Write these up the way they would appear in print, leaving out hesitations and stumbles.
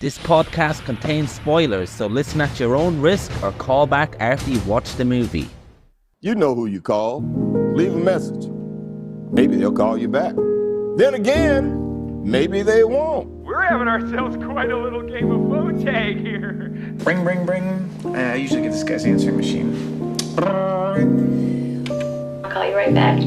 This podcast contains spoilers, so listen at your own risk or call back after you've watched the movie. You know who you call. Leave a message. Maybe they'll call you back. Then again, maybe they won't. We're having ourselves quite a little game of phone tag here. Ring, ring, ring. I usually get this guy's answering machine. I'll call you right back.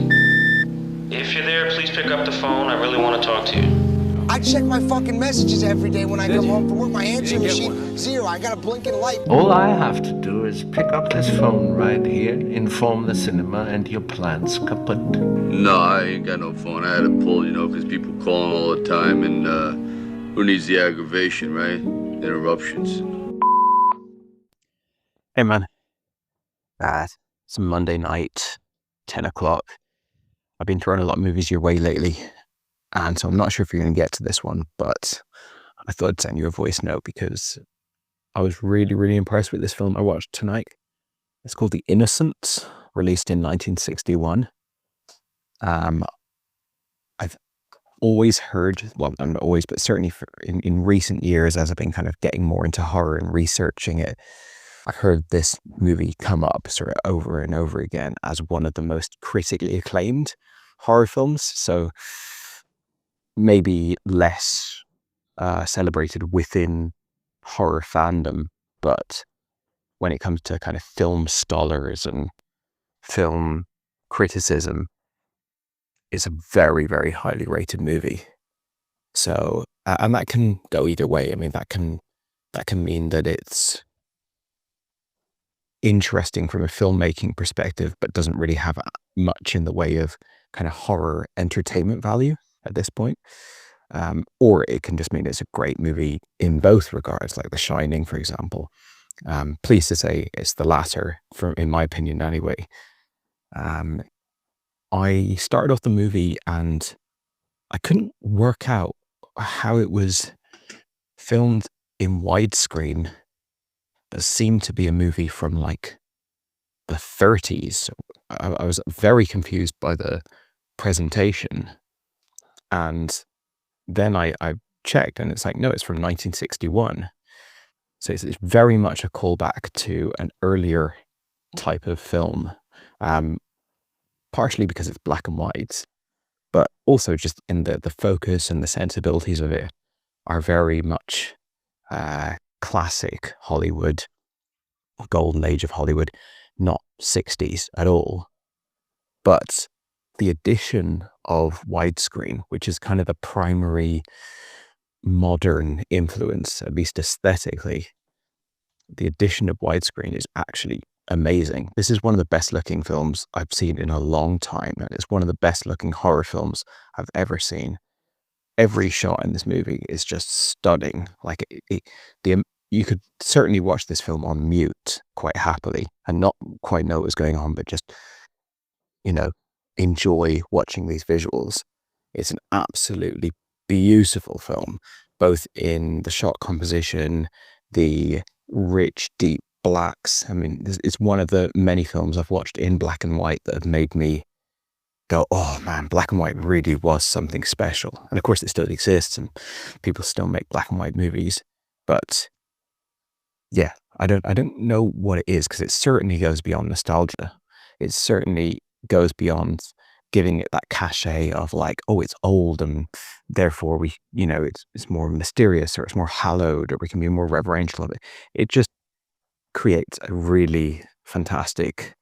If you're there, please pick up the phone. I really want to talk to you. I check my fucking messages every day when I come home from work. My answering machine, zero. I got a blinking light. All I have to do is pick up this phone right here, inform the cinema, and your plan's kaput. No, I ain't got no phone. I had to pull, because people calling all the time, and who needs the aggravation, right? Interruptions. Hey, man. It's Monday night, 10 o'clock. I've been throwing a lot of movies your way lately, and so I'm not sure if you're going to get to this one, but I thought I'd send you a voice note because I was really, really impressed with this film I watched tonight. It's called The Innocents, released in 1961. I've always heard, well, not always, but certainly in recent years, as I've been kind of getting more into horror and researching it, I've heard this movie come up sort of over and over again as one of the most critically acclaimed horror films. So maybe less celebrated within horror fandom, but when it comes to kind of film scholars and film criticism, it's a very, very highly rated movie. So, and that can go either way. I mean, that can mean that it's interesting from a filmmaking perspective, but doesn't really have much in the way of kind of horror entertainment value at this point. Or it can just mean it's a great movie in both regards, like The Shining, for example. Pleased to say it's the latter, in my opinion anyway. I started off the movie and I couldn't work out how it was filmed in widescreen, but seemed to be a movie from like the 30s. I was very confused by the presentation. And then I checked and it's like, no, it's from 1961. So it's very much a callback to an earlier type of film, partially because it's black and white, but also just in the focus and the sensibilities of it are very much classic Hollywood, golden age of Hollywood, not 60s at all. But the addition of widescreen, which is kind of the primary modern influence, at least aesthetically, the addition of widescreen is actually amazing. This is one of the best looking films I've seen in a long time, and it's one of the best looking horror films I've ever seen. Every shot in this movie is just stunning. Like you could certainly watch this film on mute quite happily and not quite know what was going on, but just, enjoy watching these visuals. It's an absolutely beautiful film, both in the shot composition, the rich, deep blacks. I mean, it's one of the many films I've watched in black and white that have made me go, oh man, black and white really was something special. And of course it still exists and people still make black and white movies. But yeah, I don't know what it is, because it certainly goes beyond nostalgia. It certainly goes beyond giving it that cachet of like, oh, it's old and therefore we, it's more mysterious, or it's more hallowed, or we can be more reverential of it. It just creates a really fantastic,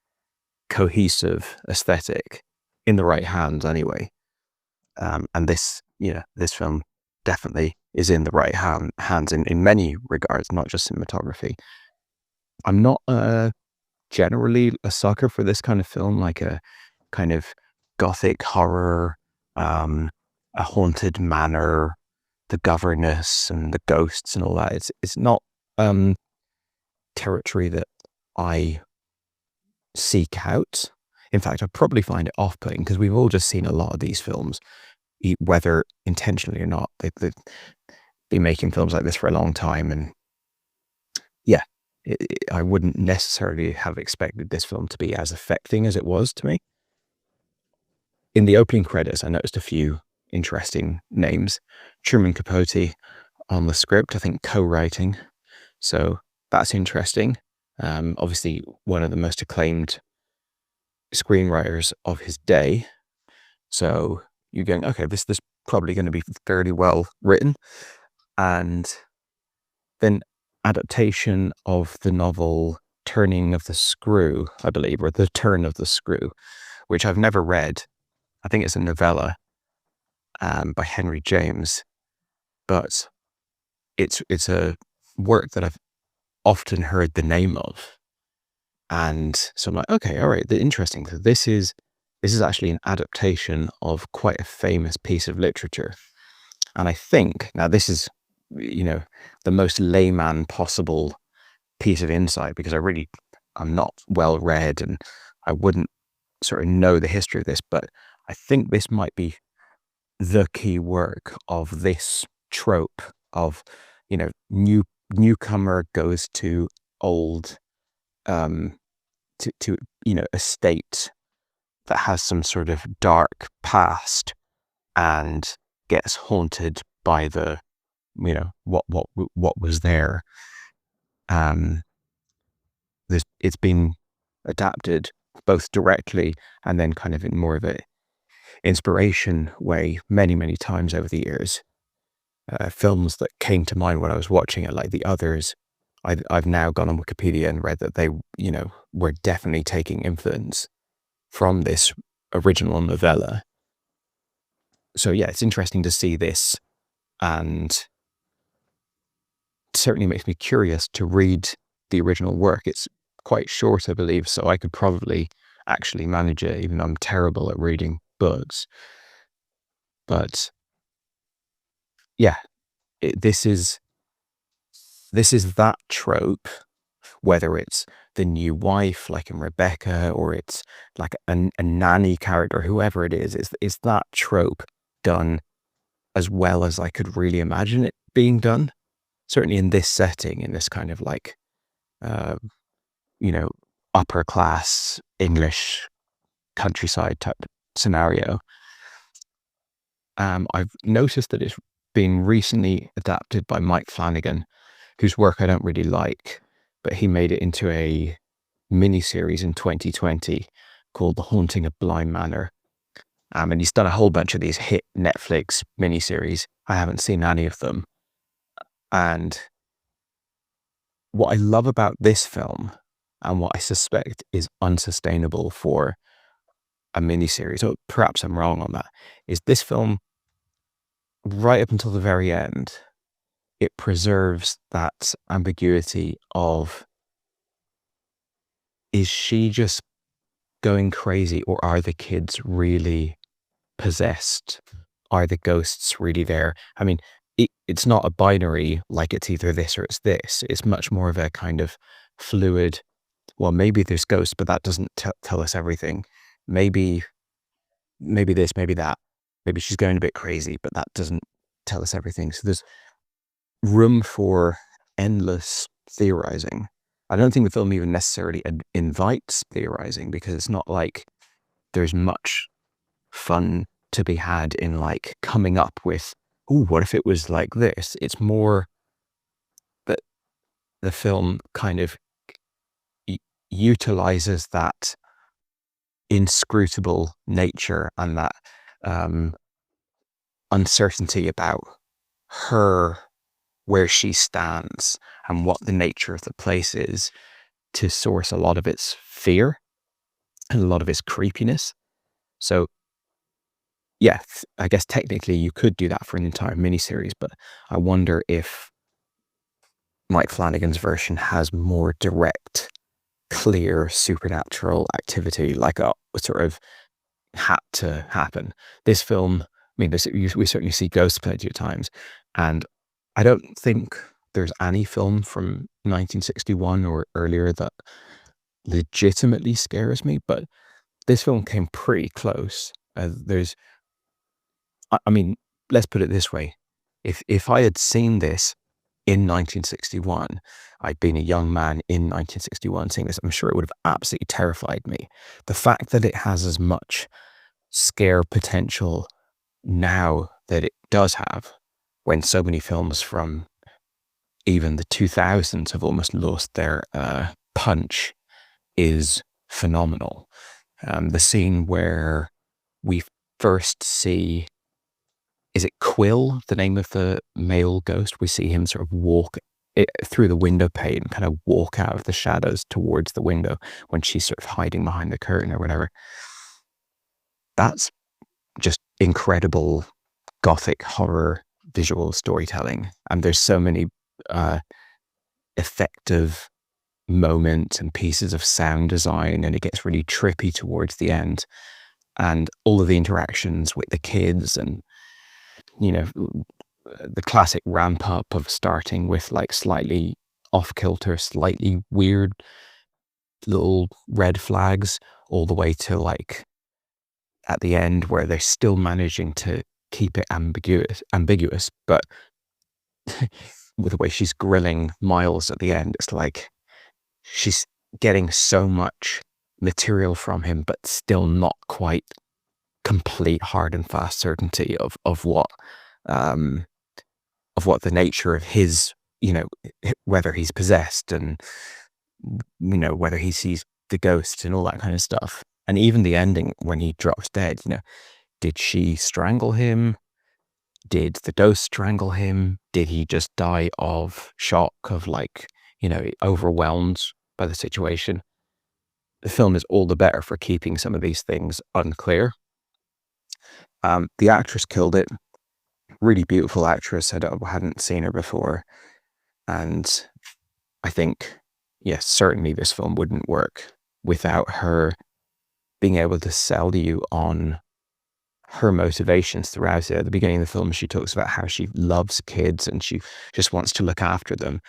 cohesive aesthetic in the right hands anyway. And this film definitely is in the right hands in many regards, not just cinematography. I'm not generally a sucker for this kind of film, like a kind of gothic horror, a haunted manor, the governess and the ghosts and all that. It's not territory that I seek out. In fact, I probably find it off-putting because we've all just seen a lot of these films, whether intentionally or not. They've been making films like this for a long time, and yeah, I wouldn't necessarily have expected this film to be as affecting as it was to me. In the opening credits, I noticed a few interesting names. Truman Capote, on the script, I think co-writing. So that's interesting. Obviously, one of the most acclaimed screenwriters of his day. So you're going, okay, this is probably going to be fairly well written. And then adaptation of the novel Turning of the Screw, I believe, or The Turn of the Screw, which I've never read. I think it's a novella by Henry James, but it's a work that I've often heard the name of. And so I'm like, okay, all right, interesting. So this is actually an adaptation of quite a famous piece of literature. And I think, now this is, the most layman possible piece of insight, because I'm not well read and I wouldn't sort of know the history of this, but I think this might be the key work of this trope of, newcomer goes to old, to estate that has some sort of dark past and gets haunted by the, what was there. It's been adapted both directly and then kind of in more of a inspiration way many, many times over the years. Films that came to mind when I was watching it, like The Others, I've now gone on Wikipedia and read that they, were definitely taking influence from this original novella. So yeah, it's interesting to see this, and certainly makes me curious to read the original work. It's quite short, I believe, so I could probably actually manage it, even though I'm terrible at reading books. But yeah, this is that trope, whether it's the new wife, like in Rebecca, or it's like a nanny character, whoever it is, it's that trope done as well as I could really imagine it being done. Certainly in this setting, in this kind of like, upper class English countryside type scenario. I've noticed that it's been recently adapted by Mike Flanagan, whose work I don't really like, but he made it into a miniseries in 2020 called The Haunting of Bly Manor. And he's done a whole bunch of these hit Netflix miniseries. I haven't seen any of them. And what I love about this film, and what I suspect is unsustainable for a miniseries, or perhaps I'm wrong on that, is this film, right up until the very end, it preserves that ambiguity of, is she just going crazy, or are the kids really possessed? Are the ghosts really there? I mean, it's not a binary, like it's either this or it's this. It's much more of a kind of fluid, well, maybe there's ghosts, but that doesn't tell us everything. Maybe this, maybe that. Maybe she's going a bit crazy, but that doesn't tell us everything. So there's room for endless theorizing. I don't think the film even necessarily invites theorizing, because it's not like there's much fun to be had in like coming up with, oh, what if it was like this? It's more that the film kind of utilizes that inscrutable nature and that uncertainty about her, where she stands and what the nature of the place is, to source a lot of its fear and a lot of its creepiness. So yeah, I guess technically you could do that for an entire miniseries, but I wonder if Mike Flanagan's version has more direct, clear supernatural activity, like a sort of had to happen. This film, I mean, we certainly see ghosts plenty of times, and I don't think there's any film from 1961 or earlier that legitimately scares me, but this film came pretty close. I mean, let's put it this way. If I had seen this in 1961, I'd been a young man in 1961 seeing this, I'm sure it would have absolutely terrified me. The fact that it has as much scare potential now that it does have, when so many films from even the 2000s have almost lost their punch, is phenomenal. The scene where we first see, is it Quill, the name of the male ghost? We see him sort of walk through the window pane, kind of walk out of the shadows towards the window when she's sort of hiding behind the curtain or whatever. That's just incredible gothic horror visual storytelling. And there's so many effective moments and pieces of sound design, and it gets really trippy towards the end. And all of the interactions with the kids, and you know, the classic ramp up of starting with like slightly off kilter, slightly weird little red flags, all the way to like at the end where they're still managing to keep it ambiguous, but with the way she's grilling Miles at the end, it's like she's getting so much material from him, but still not quite complete hard and fast certainty of what the nature of his, you know, whether he's possessed and, you know, whether he sees the ghost and all that kind of stuff. And even the ending when he drops dead, you know, did she strangle him? Did the ghost strangle him? Did he just die of shock, of like, you know, overwhelmed by the situation? The film is all the better for keeping some of these things unclear. The actress killed it. Really beautiful actress. I hadn't seen her before. And I think, yes, certainly this film wouldn't work without her being able to sell you on her motivations throughout it. At the beginning of the film, she talks about how she loves kids and she just wants to look after them.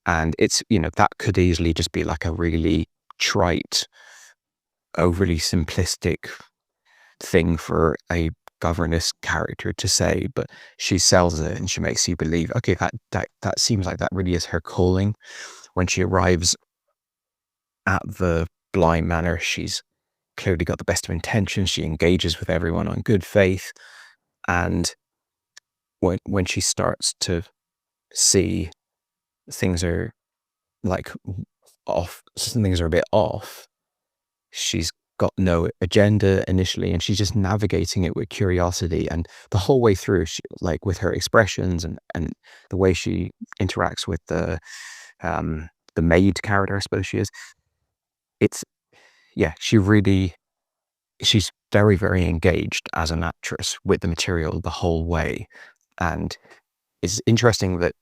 And it's, you know, that could easily just be like a really trite, overly simplistic thing for a governess character to say, but she sells it and she makes you believe, okay, that seems like that really is her calling. When she arrives at the Bly Manor, she's clearly got the best of intentions. She engages with everyone on good faith, and when she starts to see things are like off, things are a bit off, she's got no agenda initially, and she's just navigating it with curiosity. And the whole way through, she, like with her expressions and the way she interacts with the maid character, I suppose she is, it's, yeah, she's very, very engaged as an actress with the material the whole way. And it's interesting that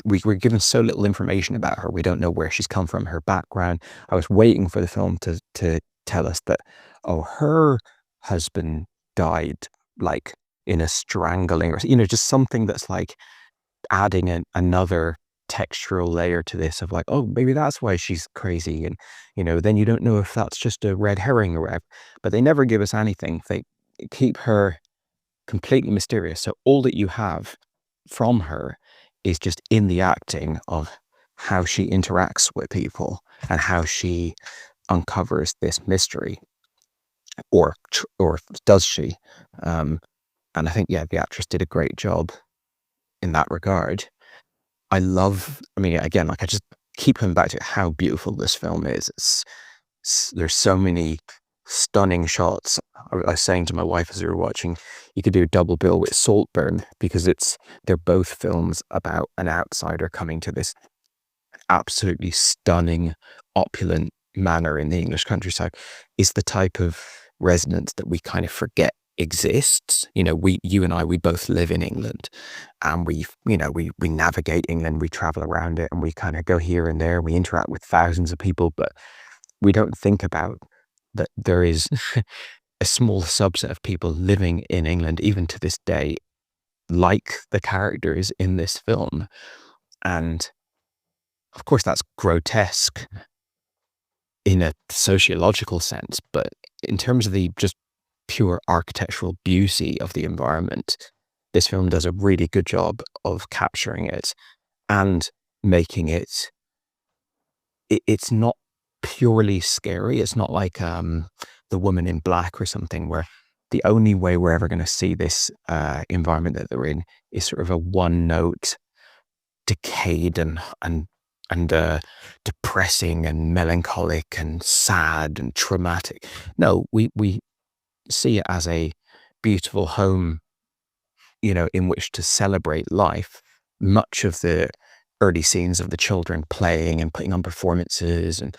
we were given so little information about her. We don't know where she's come from, her background. I was waiting for the film to tell us that, oh, her husband died like in a strangling, or, you know, just something that's like adding another textural layer to this of like, oh, maybe that's why she's crazy. And, you know, then you don't know if that's just a red herring or whatever. But they never give us anything. They keep her completely mysterious. So all that you have from her is just in the acting of how she interacts with people and how she uncovers this mystery, or does she? And I think, yeah, the actress did a great job in that regard. I mean, again, like I just keep coming back to how beautiful this film is. There's so many stunning shots. I was saying to my wife as we were watching, you could do a double bill with Saltburn, because they're both films about an outsider coming to this absolutely stunning, opulent manor in the English countryside. Is the type of resonance that we kind of forget exists. You know, you and I, we both live in England, and we navigate England, we travel around it, and we kind of go here and there, we interact with thousands of people, but we don't think about that there is a small subset of people living in England, even to this day, like the characters in this film. And of course, that's grotesque in a sociological sense, but in terms of the just pure architectural beauty of the environment, this film does a really good job of capturing it and making it, it's not purely scary. It's not like The Woman in Black or something, where the only way we're ever going to see this environment that they're in is sort of a one note, decayed and depressing and melancholic and sad and traumatic. No, we see it as a beautiful home, in which to celebrate life. Much of the early scenes of the children playing and putting on performances and,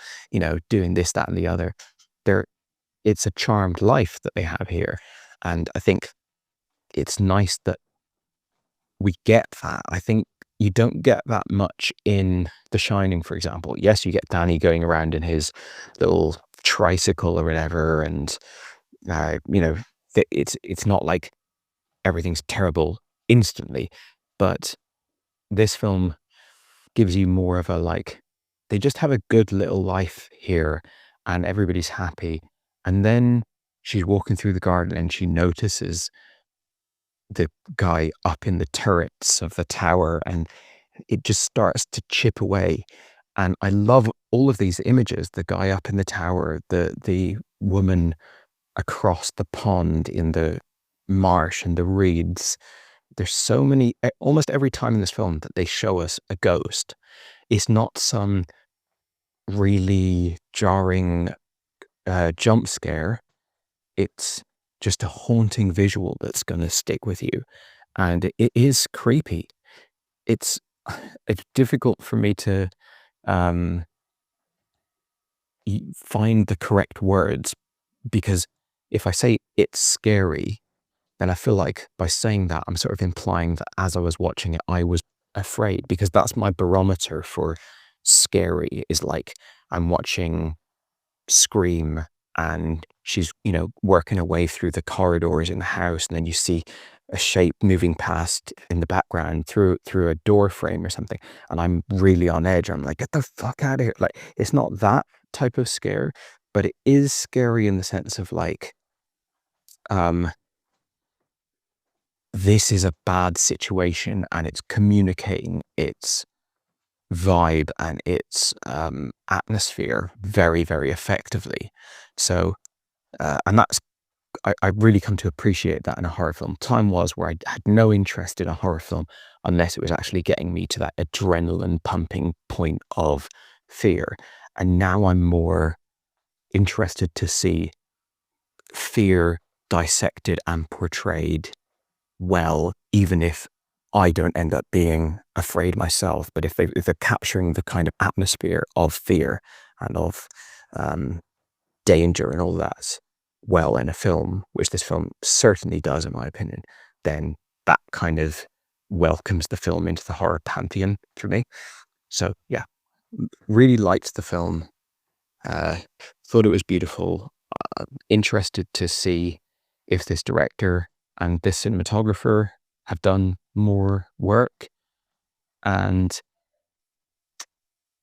doing this, that, and the other. It's a charmed life that they have here. And I think it's nice that we get that. I think you don't get that much in The Shining, for example. Yes, you get Danny going around in his little tricycle or whatever. And, it's not like everything's terrible instantly. But this film gives you more of a they just have a good little life here and everybody's happy. And then she's walking through the garden and she notices the guy up in the turrets of the tower, and it just starts to chip away. And I love all of these images: the guy up in the tower, the woman across the pond in the marsh and the reeds. There's so many, almost every time in this film that they show us a ghost, it's not some really jarring jump scare. It's just a haunting visual that's going to stick with you. And it is creepy. It's difficult for me to find the correct words, because if I say it's scary, then I feel like by saying that, I'm sort of implying that as I was watching it, I was afraid, because that's my barometer for scary, is like I'm watching Scream and she's, working her way through the corridors in the house, and then you see a shape moving past in the background through a door frame or something, and I'm really on edge. I'm like, get the fuck out of here. Like, it's not that type of scare, but it is scary in the sense of this is a bad situation and it's communicating its vibe and its atmosphere very, very effectively. So, and that's, I really come to appreciate that in a horror film. Time was where I had no interest in a horror film unless it was actually getting me to that adrenaline pumping point of fear. And now I'm more interested to see fear dissected and portrayed well, even if I don't end up being afraid myself. But if they're capturing the kind of atmosphere of fear and of danger and all that well in a film, which this film certainly does in my opinion, then that kind of welcomes the film into the horror pantheon for me. So yeah, really liked the film, thought it was beautiful, interested to see if this director and this cinematographer have done more work, and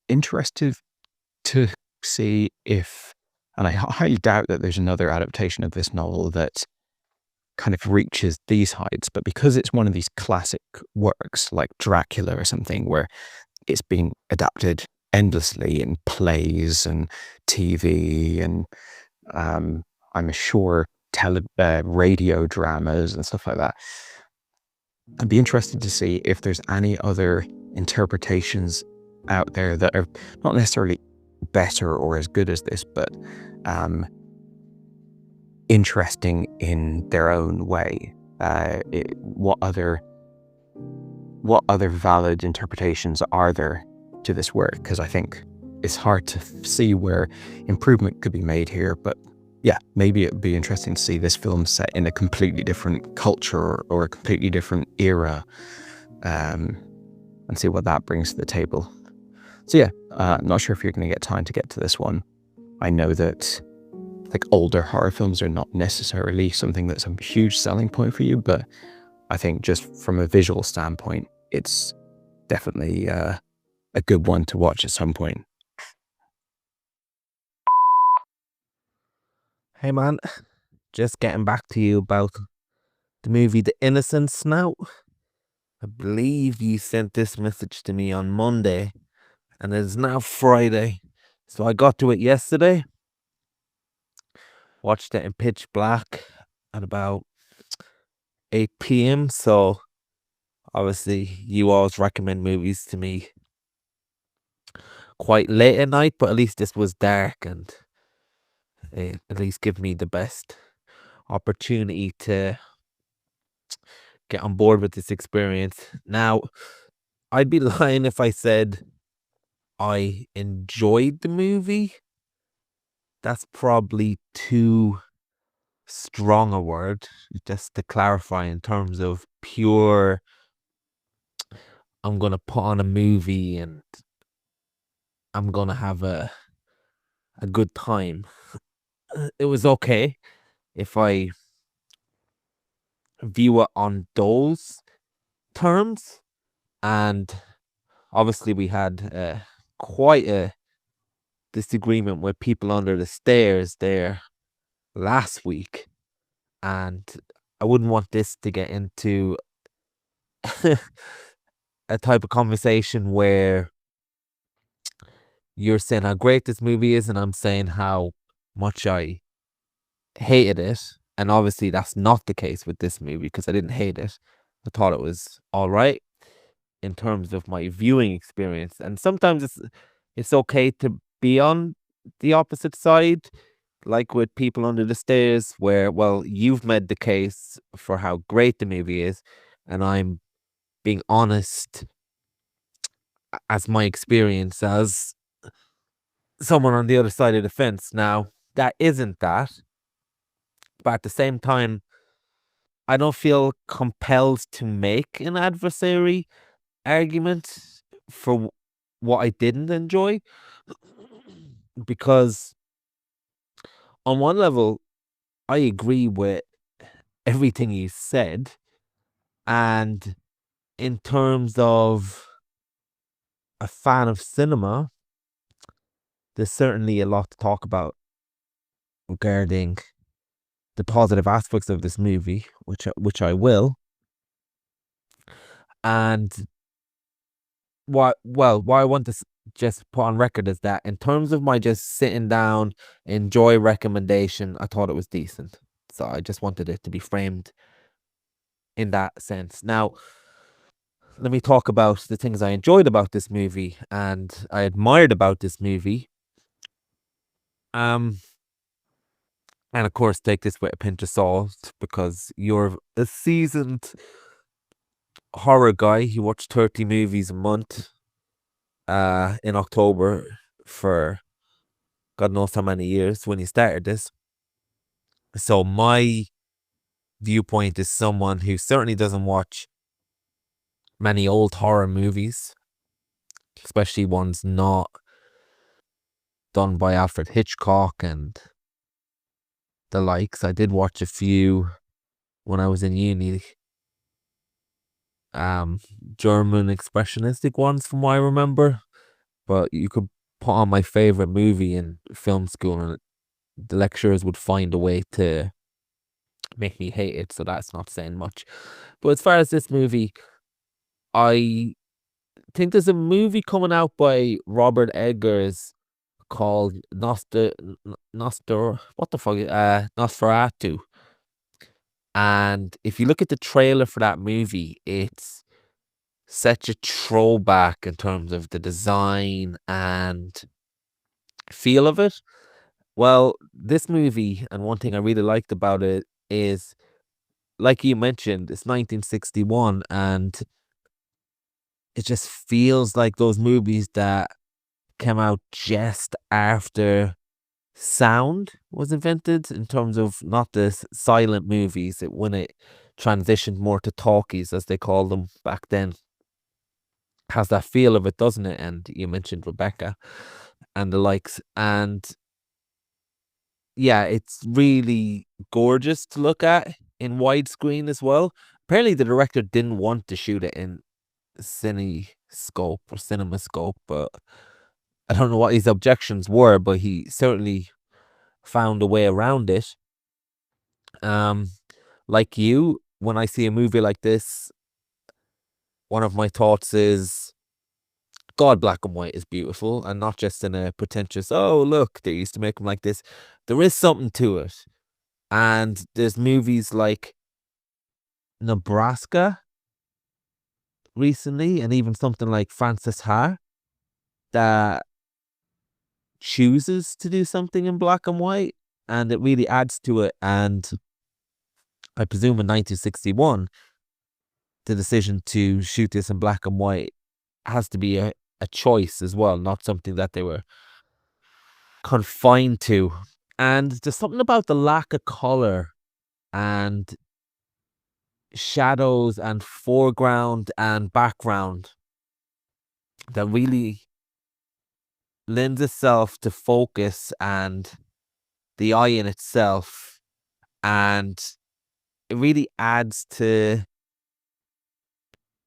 interested to see if, and I highly doubt that there's another adaptation of this novel that kind of reaches these heights, but because it's one of these classic works like Dracula or something, where it's been adapted endlessly in plays and TV and I'm sure radio dramas and stuff like that, I'd be interested to see if there's any other interpretations out there that are not necessarily better or as good as this, but interesting in their own way. What other valid interpretations are there to this work? Because I think it's hard to see where improvement could be made here, but yeah, maybe it would be interesting to see this film set in a completely different culture or a completely different era, and see what that brings to the table. So yeah, I'm not sure if you're going to get time to get to this one. I know that older horror films are not necessarily something that's a huge selling point for you, but I think just from a visual standpoint, it's definitely a good one to watch at some point. Hey man, just getting back to you about the movie The Innocents now. I believe you sent this message to me on Monday, and it's now Friday. So I got to it yesterday, watched it in pitch black, at about 8 p.m. So obviously you always recommend movies to me quite late at night, but at least this was dark and it at least give me the best opportunity to get on board with this experience. Now, I'd be lying if I said I enjoyed the movie. That's probably too strong a word. Just to clarify, in terms of pure, I'm gonna put on a movie and I'm gonna have a good time. It was okay if I view it on those terms, and obviously we had quite a disagreement with People Under the Stairs there last week, and I wouldn't want this to get into a type of conversation where you're saying how great this movie is and I'm saying how much I hated it. And obviously that's not the case with this movie, because I didn't hate it. I thought it was all right in terms of my viewing experience. And sometimes it's okay to be on the opposite side, like with People Under the Stairs, where, well, you've made the case for how great the movie is, and I'm being honest as my experience as someone on the other side of the fence. Now, that isn't that, but at the same time, I don't feel compelled to make an adversary argument for what I didn't enjoy, because on one level, I agree with everything you said, and in terms of a fan of cinema, there's certainly a lot to talk about regarding the positive aspects of this movie, which I will. And what I want to just put on record is that in terms of my just sitting down, enjoy recommendation, I thought it was decent. So I just wanted it to be framed in that sense. Now, let me talk about the things I enjoyed about this movie and I admired about this movie. And of course, take this with a pinch of salt, because you're a seasoned horror guy. You watch 30 movies a month in October for God knows how many years when you started this. So my viewpoint is someone who certainly doesn't watch many old horror movies, especially ones not done by Alfred Hitchcock and the likes. I did watch a few when I was in uni. German expressionistic ones from what I remember. But you could put on my favorite movie in film school and the lecturers would find a way to make me hate it, so that's not saying much. But as far as this movie, I think there's a movie coming out by Robert Eggers called Nosferatu. And if you look at the trailer for that movie, it's such a throwback in terms of the design and feel of it. Well, this movie, and one thing I really liked about it is, like you mentioned, it's 1961 and it just feels like those movies that came out just after sound was invented, in terms of not the silent movies, when it transitioned more to talkies, as they called them back then. Has that feel of it, doesn't it? And you mentioned Rebecca and the likes, and yeah, it's really gorgeous to look at in widescreen as well. Apparently the director didn't want to shoot it in CinemaScope, but I don't know what his objections were, but he certainly found a way around it. Like you, when I see a movie like this, one of my thoughts is, God, black and white is beautiful, and not just in a pretentious, oh, look, they used to make them like this. There is something to it. And there's movies like Nebraska recently, and even something like Francis Ha that chooses to do something in black and white, and it really adds to it. And I presume in 1961, the decision to shoot this in black and white has to be a choice as well, not something that they were confined to. And there's something about the lack of color and shadows and foreground and background that really lends itself to focus and the eye in itself, and it really adds to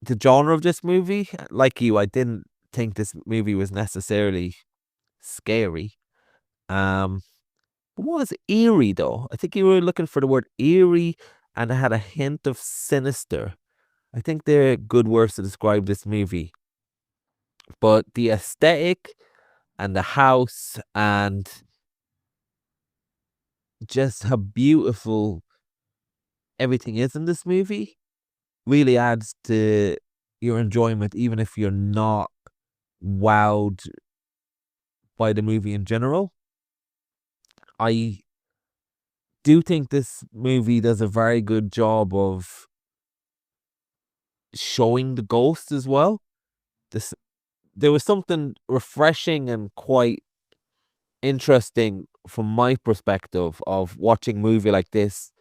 the genre of this movie. Like you, I didn't think this movie was necessarily scary. It was eerie though. I think you were looking for the word eerie, and it had a hint of sinister. I think they're good words to describe this movie. But the aesthetic and the house and just how beautiful everything is in this movie really adds to your enjoyment, even if you're not wowed by the movie in general. I do think this movie does a very good job of showing the ghost as well. There was something refreshing and quite interesting from my perspective of watching a movie like this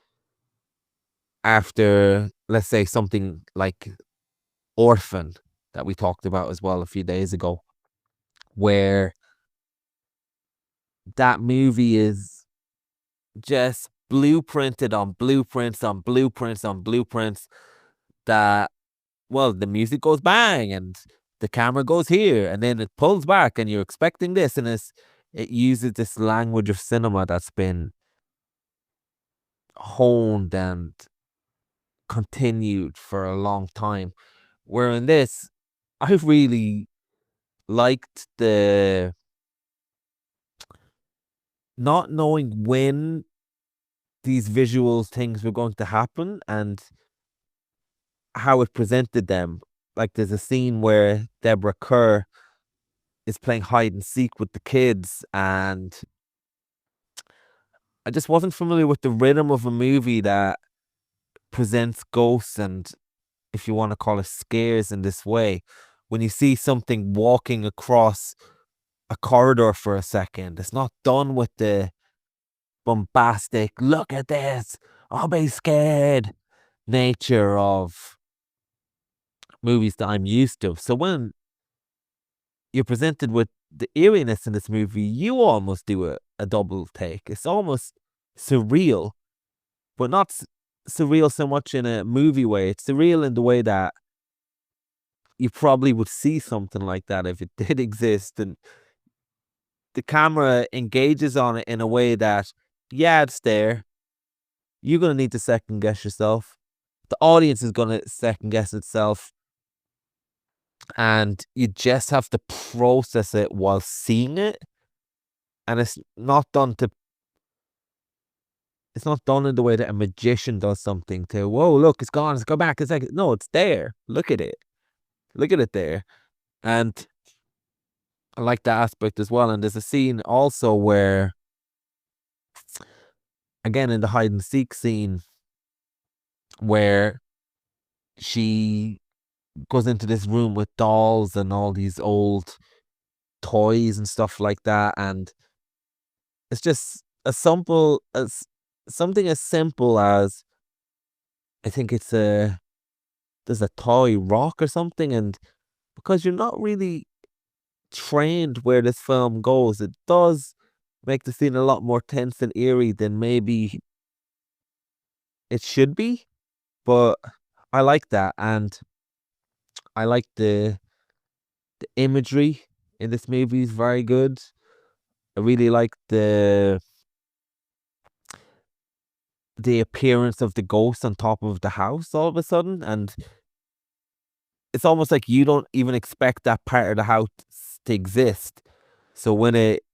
after, let's say, something like Orphan that we talked about as well a few days ago, where that movie is just blueprinted on blueprints on blueprints on blueprints that, well, the music goes bang and the camera goes here and then it pulls back and you're expecting this, and it uses this language of cinema that's been honed and continued for a long time. Where in this, I really liked the not knowing when these visual things were going to happen and how it presented them. Like there's a scene where Deborah Kerr is playing hide and seek with the kids, and I just wasn't familiar with the rhythm of a movie that presents ghosts and, if you want to call it, scares in this way. When you see something walking across a corridor for a second, it's not done with the bombastic, look at this, I'll be scared nature of movies that I'm used to. So when you're presented with the eeriness in this movie, you almost do a double take. It's almost surreal, but not surreal so much in a movie way. It's surreal in the way that you probably would see something like that if it did exist, and the camera engages on it in a way that, yeah, it's there. You're going to need to second guess yourself. The audience is going to second guess itself. And you just have to process it while seeing it. And it's not done in the way that a magician does something to, whoa, look, it's gone, let's go back a second. No, it's there. Look at it. Look at it there. And I like that aspect as well. And there's a scene also where, again, in the hide and seek scene, where she goes into this room with dolls and all these old toys and stuff like that, and it's just something as simple as, I think there's a toy rock or something, and because you're not really trained where this film goes, it does make the scene a lot more tense and eerie than maybe it should be. But I like that, and I like the imagery in this movie is very good. I really like the appearance of the ghost on top of the house all of a sudden, and it's almost like you don't even expect that part of the house to exist. So when it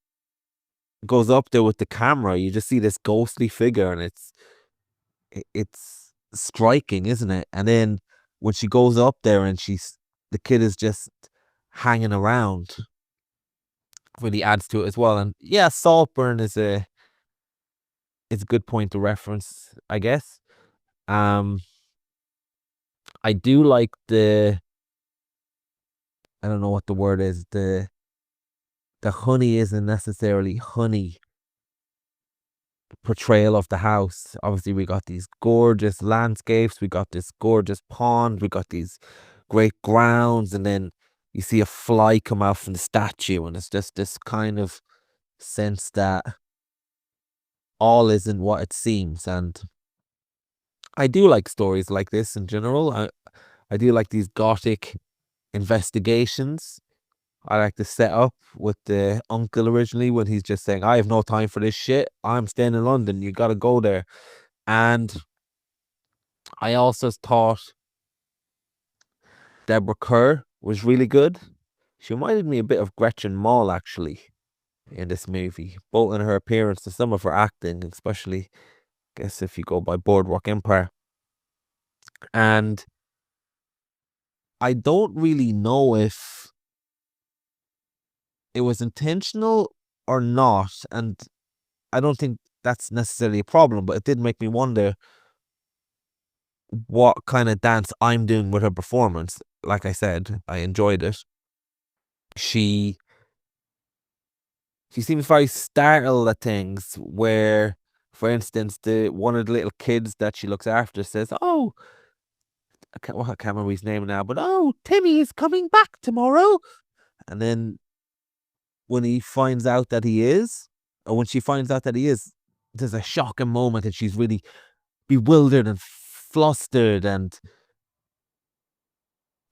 goes up there with the camera, you just see this ghostly figure, and it's it's striking, isn't it? And then when she goes up there and the kid is just hanging around, really adds to it as well. And yeah, Saltburn is a good point to reference, I guess. I do like I don't know what the word is, the honey isn't necessarily honey portrayal of the house. Obviously, we got these gorgeous landscapes, we got this gorgeous pond, we got these great grounds, and then you see a fly come out from the statue, and it's just this kind of sense that all isn't what it seems. And I do like stories like this in general. I do like these gothic investigations. I like the setup with the uncle originally when he's just saying, I have no time for this shit. I'm staying in London. You got to go there. And I also thought Deborah Kerr was really good. She reminded me a bit of Gretchen Mol, actually, in this movie, both in her appearance and some of her acting, especially, I guess, if you go by Boardwalk Empire. And I don't really know if it was intentional or not, and I don't think that's necessarily a problem, but it did make me wonder what kind of dance I'm doing with her performance. Like I said, I enjoyed it. She seems very startled at things where, for instance, one of the little kids that she looks after says, "Oh, I can't remember his name now, but oh, Timmy is coming back tomorrow." And then when he finds out that he is, or when she finds out that he is, there's a shocking moment and she's really bewildered and flustered, and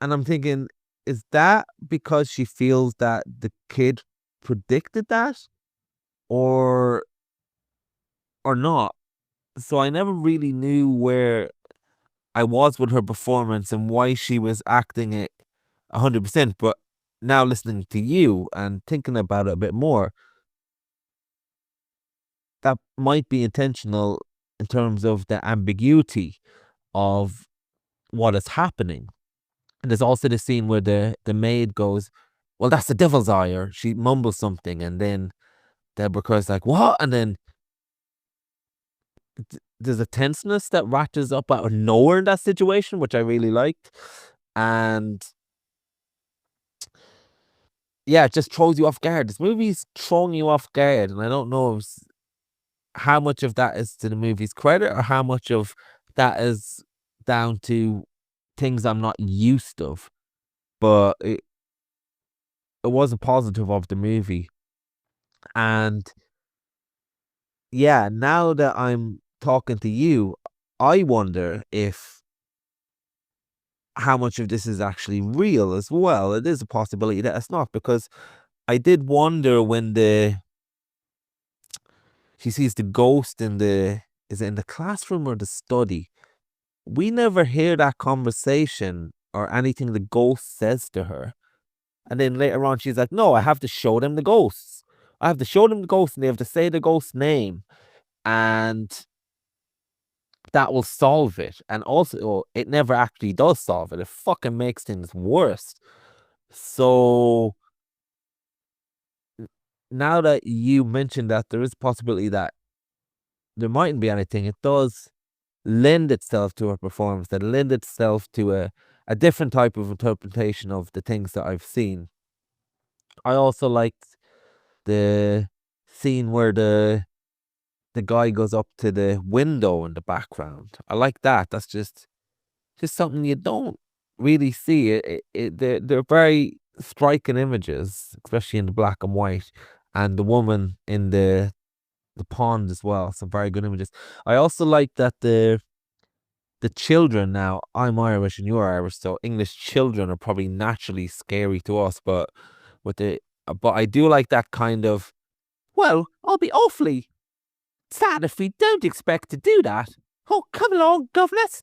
I'm thinking, is that because she feels that the kid predicted that, or not? So I never really knew where I was with her performance and why she was acting it 100%. But now listening to you and thinking about it a bit more, that might be intentional in terms of the ambiguity of what is happening. And there's also the scene where the maid goes, "Well, that's the devil's eye," or she mumbles something, and then Deborah Kerr's like, "What?" And then there's a tenseness that ratchets up out of nowhere in that situation, which I really liked. And yeah, it just throws you off guard. This movie's throwing you off guard, and I don't know how much of that is to the movie's credit or how much of that is down to things I'm not used of. But it was a positive of the movie. And yeah, now that I'm talking to you, I wonder if how much of this is actually real as well. It is a possibility that it's not, because I did wonder when she sees the ghost is it in the classroom or the study? We never hear that conversation or anything the ghost says to her. And then later on, she's like, "No, I have to show them the ghosts. I have to show them the ghost, and they have to say the ghost's name. And that will solve it." And also, it never actually does solve it. It fucking makes things worse. So now that you mentioned that there is a possibility that there mightn't be anything, it does lend itself to a performance, that lend itself to a different type of interpretation of the things that I've seen. I also liked the scene where the guy goes up to the window in the background. I like that. That's just something you don't really see. They're very striking images, especially in the black and white, and the woman in the pond as well. Some very good images. I also like that the children, now I'm Irish and you're Irish, so English children are probably naturally scary to us, but I do like that kind of, "Well, I'll be awfully sad if we don't expect to do that. Oh, come along, governess."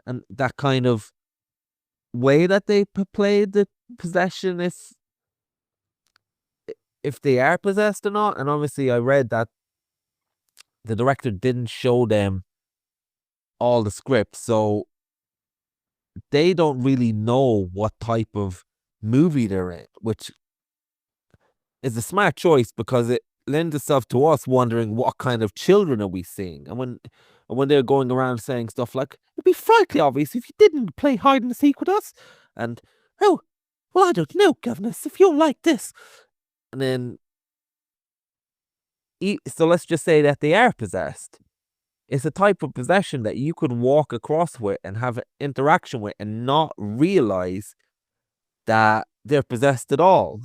And that kind of way that they play the possession, if they are possessed or not. And obviously I read that the director didn't show them all the scripts, so they don't really know what type of movie they're in, which is a smart choice because it lends itself to us wondering what kind of children are we seeing. And when they're going around saying stuff like, it'd be frankly obvious if you didn't play hide and seek with us, and oh, well, I don't know, governess, if you're like this. And then so let's just say that they are possessed. It's a type of possession that you could walk across with and have an interaction with and not realize that they're possessed at all.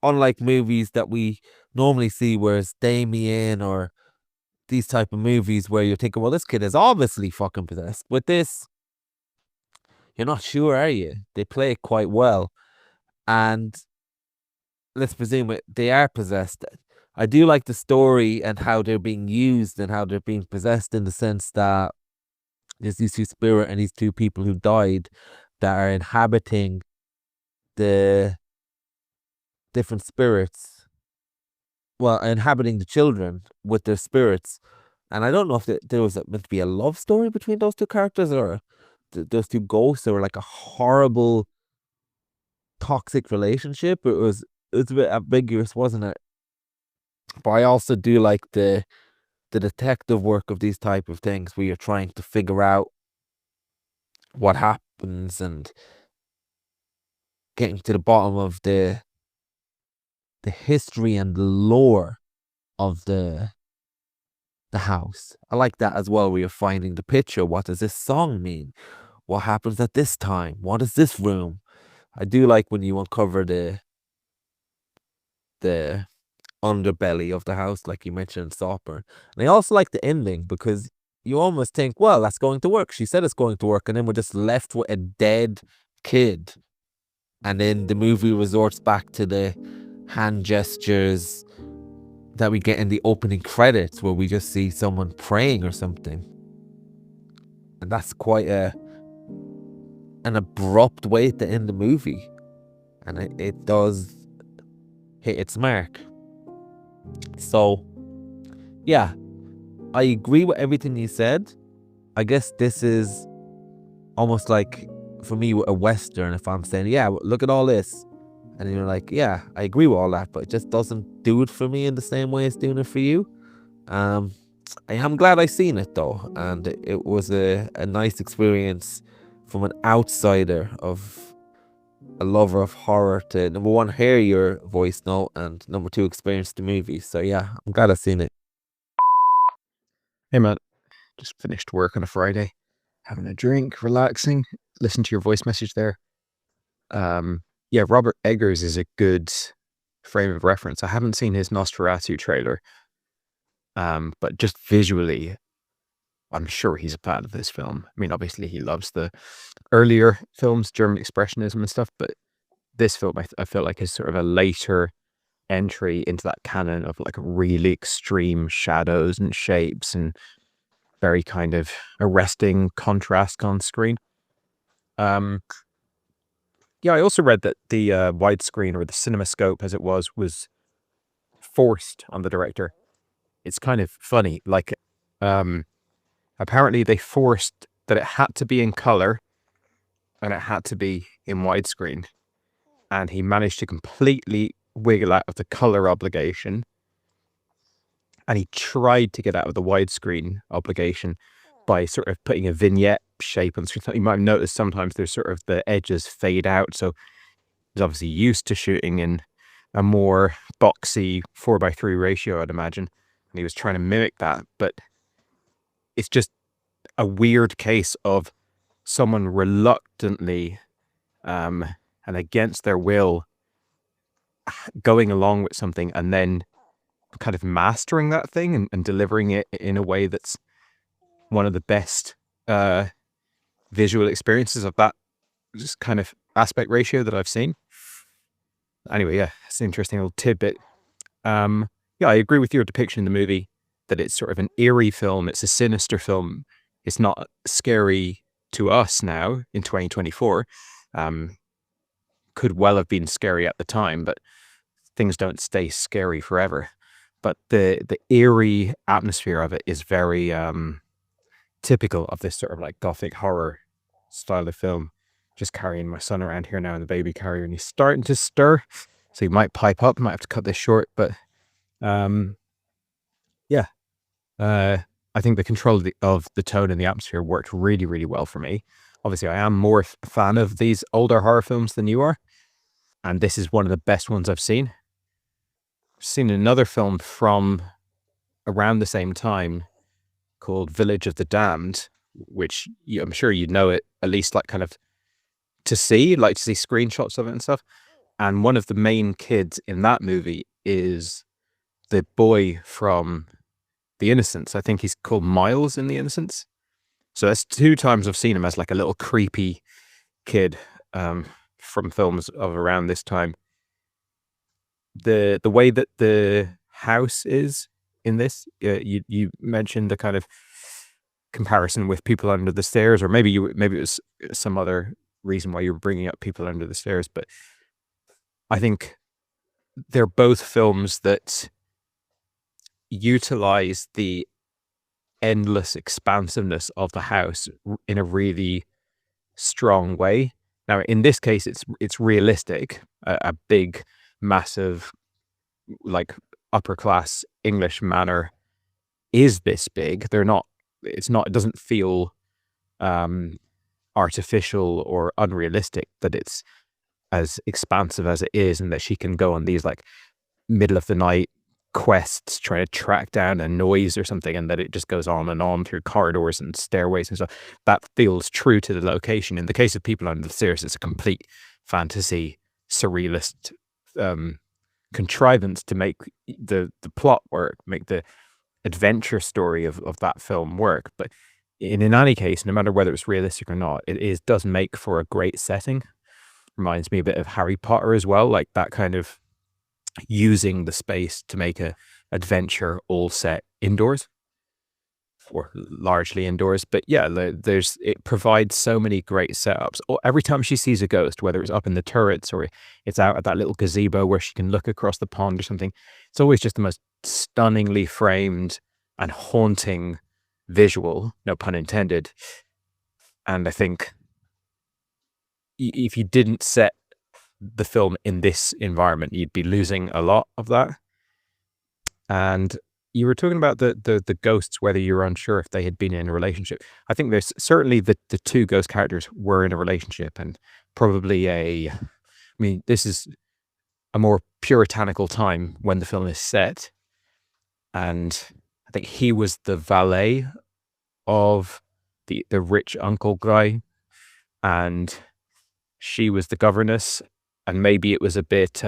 Unlike movies that we normally see, where it's Damien or these type of movies where you're thinking, well, this kid is obviously fucking possessed. With this, you're not sure, are you? They play it quite well. And let's presume they are possessed. I do like the story and how they're being used and how they're being possessed, in the sense that there's these two spirits and these two people who died that are inhabiting the different spirits. Well, inhabiting the children with their spirits. And I don't know if there was meant to be a love story between those two characters, or those two ghosts, or like a horrible toxic relationship. It was a bit ambiguous, wasn't it? But I also do like the detective work of these type of things, where you're trying to figure out what happens and getting to the bottom of the history and the lore of the house. I like that as well, where you're finding the picture. What does this song mean? What happens at this time? What is this room? I do like when you uncover the underbelly of the house, like you mentioned in Saltburn. And I also like the ending, because you almost think, well, that's going to work. She said it's going to work, and then we're just left with a dead kid. And then the movie resorts back to the hand gestures that we get in the opening credits, where we just see someone praying or something. And that's quite an abrupt way to end the movie. And it does hit its mark. So, yeah, I agree with everything you said. I guess this is almost like, for me, a Western, if I'm saying, yeah, look at all this. And you're like, yeah, I agree with all that, but it just doesn't do it for me in the same way it's doing it for you. I am glad I seen it, though. And it was a nice experience from an outsider, of a lover of horror, to, number one, hear your voice note, and number two, experience the movie. So yeah, I'm glad I seen it. Hey man, just finished work on a Friday, having a drink, relaxing, listen to your voice message there. Yeah, Robert Eggers is a good frame of reference. I haven't seen his Nosferatu trailer, but just visually, I'm sure he's a fan of this film. I mean, obviously he loves the earlier films, German Expressionism and stuff, but this film I feel like is sort of a later entry into that canon of like really extreme shadows and shapes and very kind of arresting contrast on screen. Yeah, I also read that the widescreen, or the CinemaScope as it was forced on the director. It's kind of funny, like apparently they forced that it had to be in color and it had to be in widescreen, and he managed to completely wiggle out of the color obligation, and he tried to get out of the widescreen obligation by sort of putting a vignette shape on the screen. You might have noticed sometimes there's sort of the edges fade out, so he's obviously used to shooting in a more boxy 4:3 ratio, I'd imagine, and he was trying to mimic that. But it's just a weird case of someone reluctantly and against their will going along with something, and then kind of mastering that thing and delivering it in a way that's one of the best visual experiences of that just kind of aspect ratio that I've seen. Anyway, yeah, it's an interesting little tidbit. Yeah, I agree with your depiction in the movie that it's sort of an eerie film. It's a sinister film. It's not scary to us now in 2024. Could well have been scary at the time, but things don't stay scary forever. But the eerie atmosphere of it is very typical of this sort of like gothic horror style of film. Just carrying my son around here now in the baby carrier, and he's starting to stir, so he might pipe up. Might have to cut this short, but yeah, I think the control of the tone and the atmosphere worked really, really well for me. Obviously, I am more a fan of these older horror films than you are, and this is one of the best ones I've seen. I've seen another film from around the same time called Village of the Damned, which I'm sure you know it, at least like kind of to see screenshots of it and stuff. And one of the main kids in that movie is the boy from The Innocents. I think he's called Miles in The Innocents. So that's 2 times I've seen him as like a little creepy kid from films of around this time. The way that the house is in this, you mentioned the kind of comparison with People Under the Stairs, or maybe it was some other reason why you were bringing up People Under the Stairs, but I think they're both films that utilize the endless expansiveness of the house in a really strong way. Now, in this case, it's realistic. A big, massive, like upper class English manor is this big. It doesn't feel artificial or unrealistic that it's as expansive as it is, and that she can go on these like middle of the night quests trying to track down a noise or something, and that it just goes on and on through corridors and stairways and stuff. That feels true to the location. In the case of People Under the Stairs, it's a complete fantasy, surrealist contrivance to make the plot work, make the adventure story of that film work. But in any case, no matter whether it's realistic or not, does make for a great setting. Reminds me a bit of Harry Potter as well, like that kind of using the space to make a adventure all set indoors, or largely indoors. But yeah, it provides so many great setups. Every time she sees a ghost, whether it's up in the turrets or it's out at that little gazebo where she can look across the pond or something, it's always just the most stunningly framed and haunting visual, no pun intended. And I think if you didn't set the film in this environment, you'd be losing a lot of that. And you were talking about the ghosts, whether you were unsure if they had been in a relationship. I think there's certainly the 2 ghost characters were in a relationship, and probably this is a more puritanical time when the film is set. And I think he was the valet of the rich uncle guy, and she was the governess. And maybe it was a bit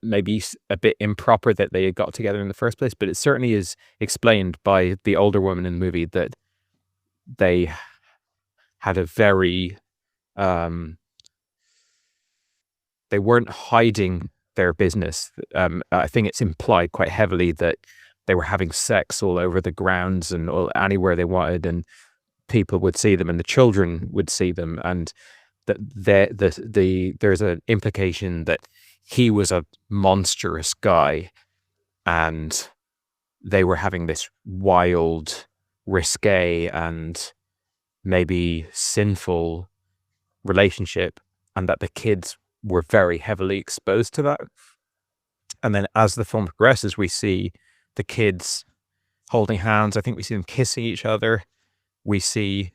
maybe a bit improper that they had got together in the first place, but it certainly is explained by the older woman in the movie that they had a very they weren't hiding their business. I think it's implied quite heavily that they were having sex all over the grounds and anywhere they wanted, and people would see them and the children would see them, and that there's an implication that he was a monstrous guy and they were having this wild, risque and maybe sinful relationship, and that the kids were very heavily exposed to that. And then as the film progresses, we see the kids holding hands. I think we see them kissing each other. We see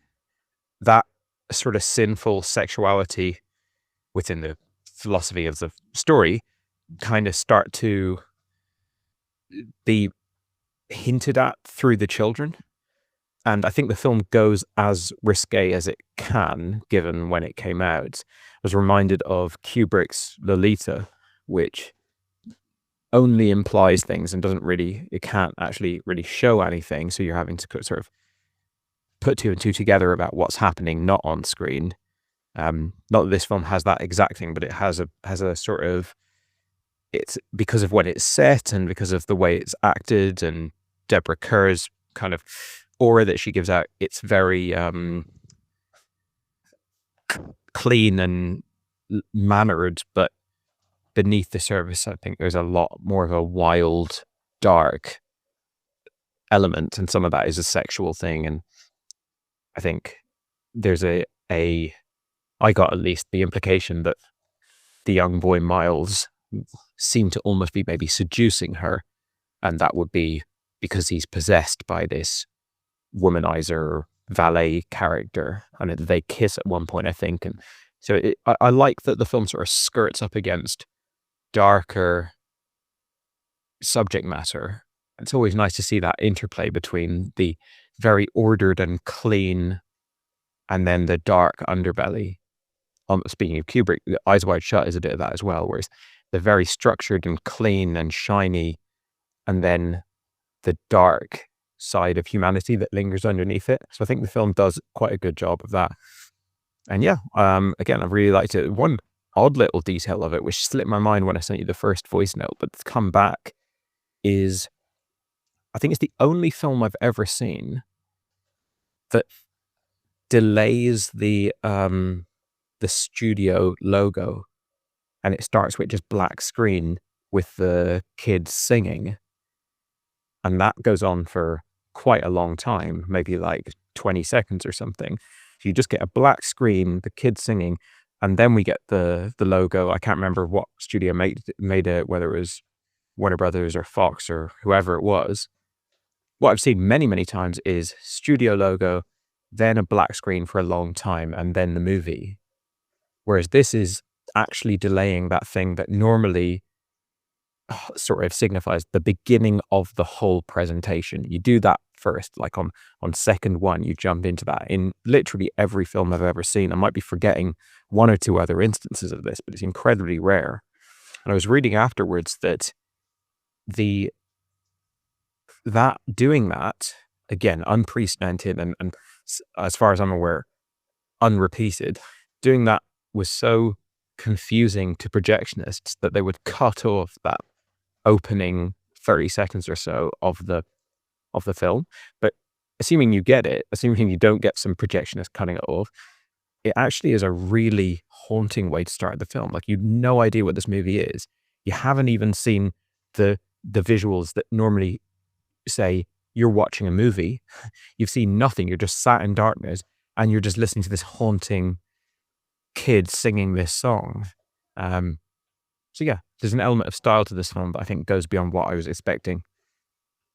that sort of sinful sexuality within the philosophy of the story kind of start to be hinted at through the children. And I think the film goes as risque as it can, given when it came out. I was reminded of Kubrick's Lolita, which only implies things and it can't actually really show anything. So you're having to sort of put 2 and 2 together about what's happening not on screen. Not that this film has that exact thing, but it has a sort of, it's because of when it's set and because of the way it's acted, and Deborah Kerr's kind of aura that she gives out, it's very clean and mannered, but beneath the surface I think there's a lot more of a wild, dark element, and some of that is a sexual thing. And I think there's I got at least the implication that the young boy Miles seemed to almost be maybe seducing her, and that would be because he's possessed by this womanizer valet character, and they kiss at one point, I think. And so I like that the film sort of skirts up against darker subject matter. It's always nice to see that interplay between the very ordered and clean and then the dark underbelly. Speaking of Kubrick, Eyes Wide Shut is a bit of that as well, whereas the very structured and clean and shiny, and then the dark side of humanity that lingers underneath it. So I think the film does quite a good job of that. And yeah, again, I really liked it. One odd little detail of it, which slipped my mind when I sent you the first voice note, but it's come back, is I think it's the only film I've ever seen that delays the studio logo, and it starts with just black screen with the kids singing, and that goes on for quite a long time, maybe like 20 seconds or something. So you just get a black screen, the kids singing, and then we get the logo. I can't remember what studio made it, whether it was Warner Brothers or Fox or whoever it was. What I've seen many, many times is studio logo, then a black screen for a long time, and then the movie. Whereas this is actually delaying that thing that normally sort of signifies the beginning of the whole presentation. You do that first, like on second one, you jump into that. In literally every film I've ever seen, I might be forgetting one or two other instances of this, but it's incredibly rare. And I was reading afterwards that doing that, again, unprecedented and as far as I'm aware, unrepeated, doing that was so confusing to projectionists that they would cut off that opening 30 seconds or so of the film. But assuming you get it, assuming you don't get some projectionists cutting it off, it actually is a really haunting way to start the film. Like, you've no idea what this movie is. You haven't even seen the visuals that normally say you're watching a movie. You've seen nothing. You're just sat in darkness and you're just listening to this haunting kid singing this song. So yeah, there's an element of style to this film that I think goes beyond what I was expecting.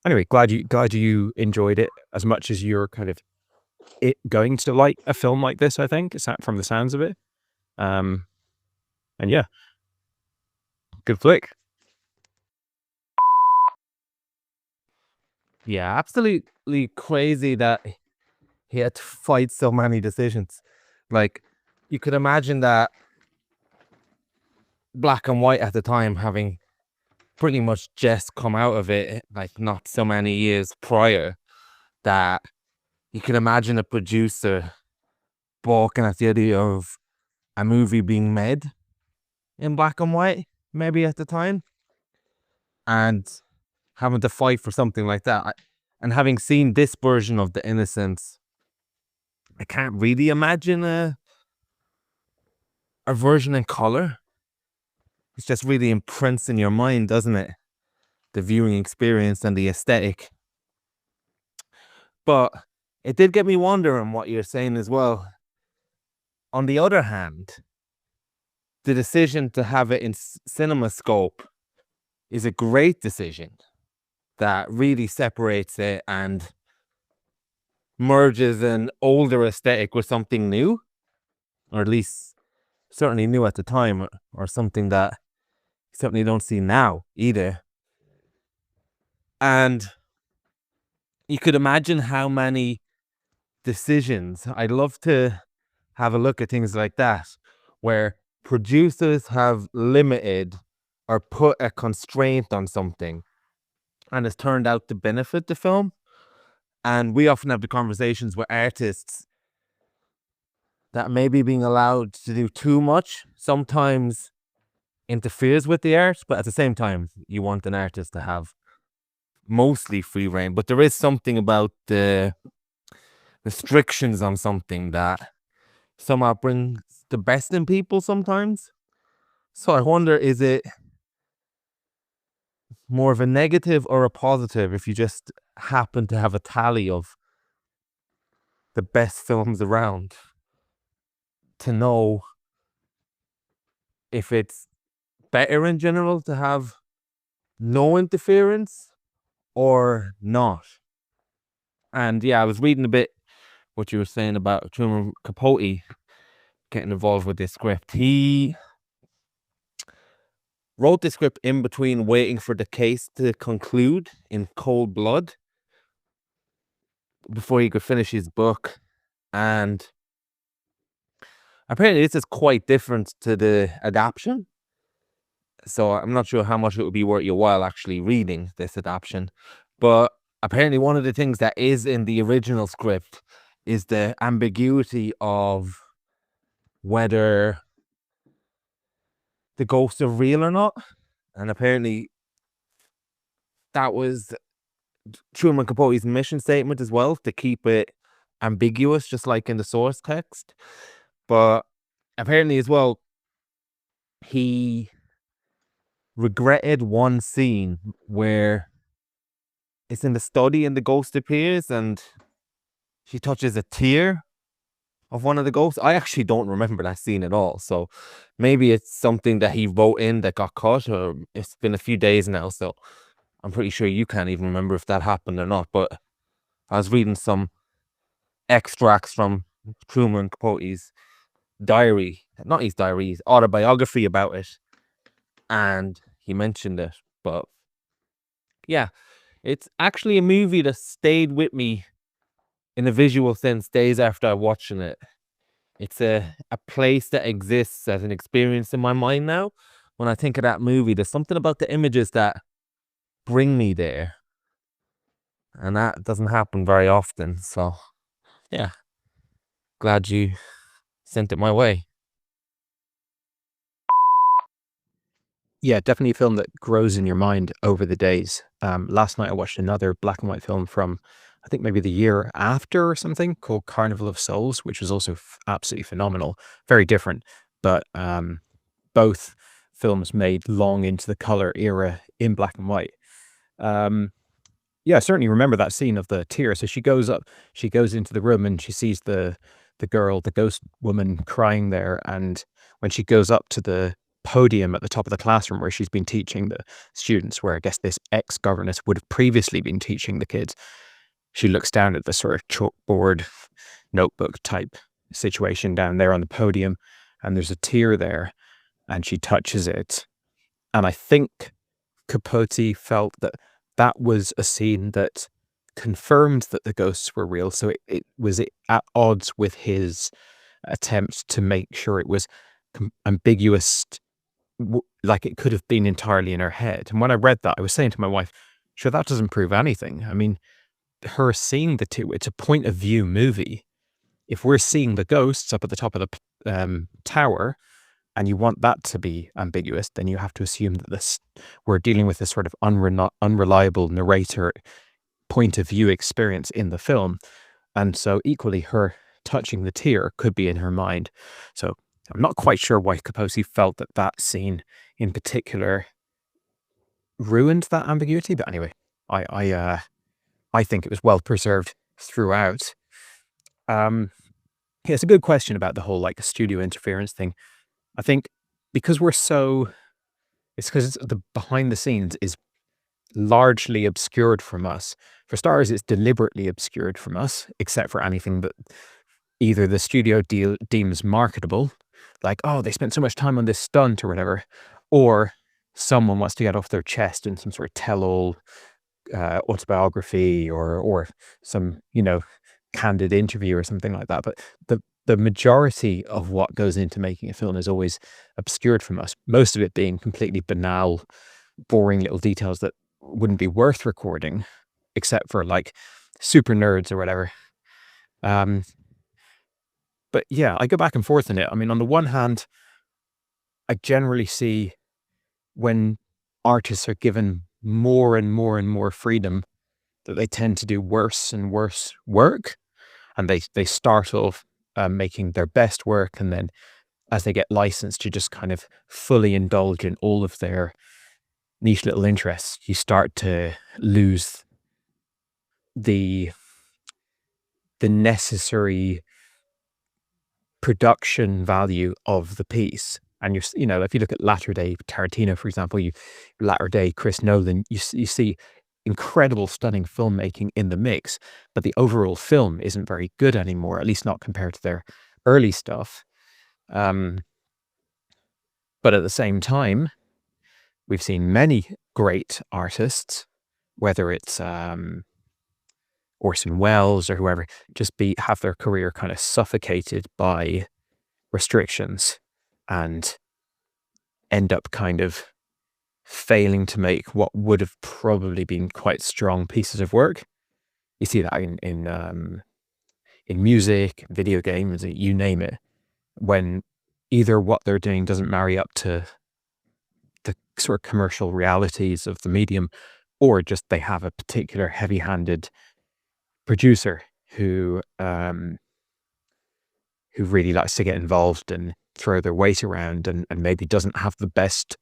Anyway, glad you enjoyed it as much as you're kind of going to like a film like this, I think, from the sounds of it. And yeah, good flick. Yeah, absolutely crazy that he had to fight so many decisions. Like, you could imagine that Black and White at the time, having pretty much just come out of it, like not so many years prior, that you could imagine a producer balking at the idea of a movie being made in black and white, maybe at the time, and having to fight for something like that. And having seen this version of The Innocents, I can't really imagine a version in color. It's just really imprints in your mind, doesn't it? The viewing experience and the aesthetic. But it did get me wondering what you're saying as well. On the other hand, the decision to have it in CinemaScope is a great decision that really separates it and merges an older aesthetic with something new, or at least certainly new at the time, or something that you certainly don't see now either. And you could imagine how many decisions. I'd love to have a look at things like that, where producers have limited or put a constraint on something and it's turned out to benefit the film. And we often have the conversations with artists that maybe being allowed to do too much sometimes interferes with the art, but at the same time, you want an artist to have mostly free reign. But there is something about the restrictions on something that somehow brings the best in people sometimes. So I wonder, is it more of a negative or a positive if you just happen to have a tally of the best films around, to know if it's better in general to have no interference or not. And yeah, I was reading a bit what you were saying about Truman Capote getting involved with this script. He wrote the script in between waiting for the case to conclude in cold blood before he could finish his book. And apparently this is quite different to the adaptation. So I'm not sure how much it would be worth your while actually reading this adaptation. But apparently one of the things that is in the original script is the ambiguity of whether the ghosts are real or not. And apparently that was Truman Capote's mission statement as well, to keep it ambiguous, just like in the source text. But apparently as well, he regretted one scene where it's in the study and the ghost appears and she touches a tear of one of the ghosts. I actually don't remember that scene at all. So maybe it's something that he wrote in that got cut, or it's been a few days now. So I'm pretty sure you can't even remember if that happened or not. But I was reading some extracts from Truman Capote's diary, not his diary, his autobiography about it. And he mentioned it. But yeah, it's actually a movie that stayed with me in a visual sense days after watching it. It's a place that exists as an experience in my mind now. When I think of that movie, there's something about the images that bring me there. And that doesn't happen very often. So yeah, glad you sent it my way. Yeah, definitely a film that grows in your mind over the days. Last night I watched another black and white film from, I think maybe the year after or something, called Carnival of Souls, which was also absolutely phenomenal. Very different, but both films made long into the color era in black and white. Yeah, I certainly remember that scene of the tear. So she goes into the room and she sees the girl, the ghost woman, crying there. And when she goes up to the podium at the top of the classroom where she's been teaching the students, where I guess this ex-governess would have previously been teaching the kids, she looks down at the sort of chalkboard notebook type situation down there on the podium, and there's a tear there, and she touches it. And I think Capote felt that that was a scene that confirmed that the ghosts were real. So it was at odds with his attempt to make sure it was ambiguous, like it could have been entirely in her head. And when I read that, I was saying to my wife, sure, that doesn't prove anything. I mean, her seeing the two, it's a point of view movie. If we're seeing the ghosts up at the top of the tower, and you want that to be ambiguous, then you have to assume that we're dealing with this sort of unreliable narrator point of view experience in the film. And so equally, her touching the tear could be in her mind. So I'm not quite sure why Capote felt that that scene in particular ruined that ambiguity. But anyway, I think it was well preserved throughout. Yeah, it's a good question about the whole like studio interference thing. I think because it's because the behind the scenes is largely obscured from us. For starters, it's deliberately obscured from us, except for anything that either the studio deems marketable, like, oh, they spent so much time on this stunt or whatever, or someone wants to get off their chest in some sort of tell-all autobiography or some, candid interview or something like that. But the majority of what goes into making a film is always obscured from us, most of it being completely banal, boring little details that wouldn't be worth recording, except for like super nerds or whatever. But yeah, I go back and forth in it. I mean, on the one hand, I generally see when artists are given more and more and more freedom that they tend to do worse and worse work. And they start off making their best work, and then as they get licensed to just kind of fully indulge in all of their niche little interests, you start to lose the necessary production value of the piece. And if you look at latter day Tarantino, for example, latter day Chris Nolan, you see incredible, stunning filmmaking in the mix, but the overall film isn't very good anymore, at least not compared to their early stuff. But at the same time, we've seen many great artists, whether it's Orson Welles or whoever, just have their career kind of suffocated by restrictions and end up kind of failing to make what would have probably been quite strong pieces of work. You see that in music, video games, you name it, when either what they're doing doesn't marry up to the sort of commercial realities of the medium, or just they have a particular heavy-handed producer who really likes to get involved and throw their weight around and maybe doesn't have the best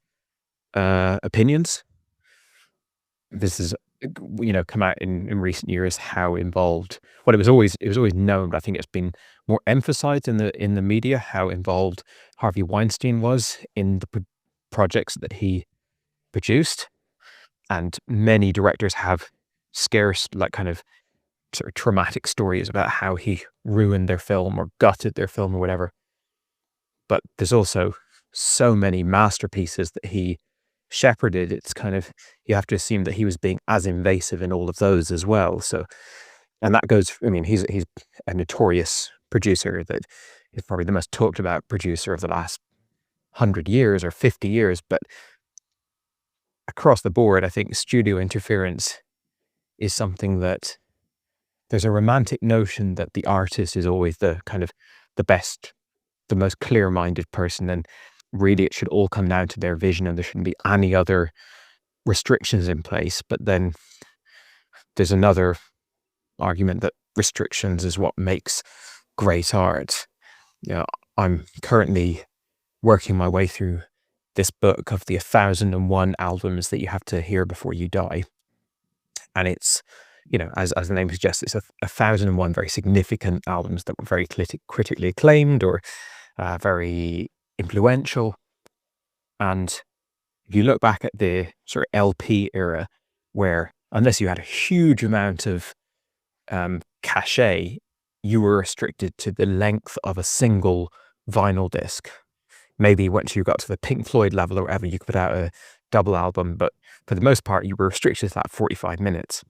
opinions. This is come out in recent years how involved, well, it was always known, but I think it's been more emphasized in the media how involved Harvey Weinstein was in the projects that he produced. And many directors have scarce, like, kind of sort of traumatic stories about how he ruined their film or gutted their film or whatever. But there's also so many masterpieces that he shepherded. It's kind of, you have to assume that he was being as invasive in all of those as well. So, and that goes, I mean, he's a notorious producer that is probably the most talked about producer of the last 100 years or 50 years. But across the board, I think studio interference is something that there's a romantic notion that the artist is always the kind of the best, the most clear-minded person, and really it should all come down to their vision and there shouldn't be any other restrictions in place. But then there's another argument that restrictions is what makes great art. I'm currently working my way through this book of the 1,001 albums that you have to hear before you die. And it's, as the name suggests, it's 1,001 very significant albums that were very critically acclaimed or very influential. And if you look back at the sort of LP era, where unless you had a huge amount of cachet, you were restricted to the length of a single vinyl disc. Maybe once you got to the Pink Floyd level or whatever, you could put out a double album, but for the most part, you were restricted to that 45 minutes.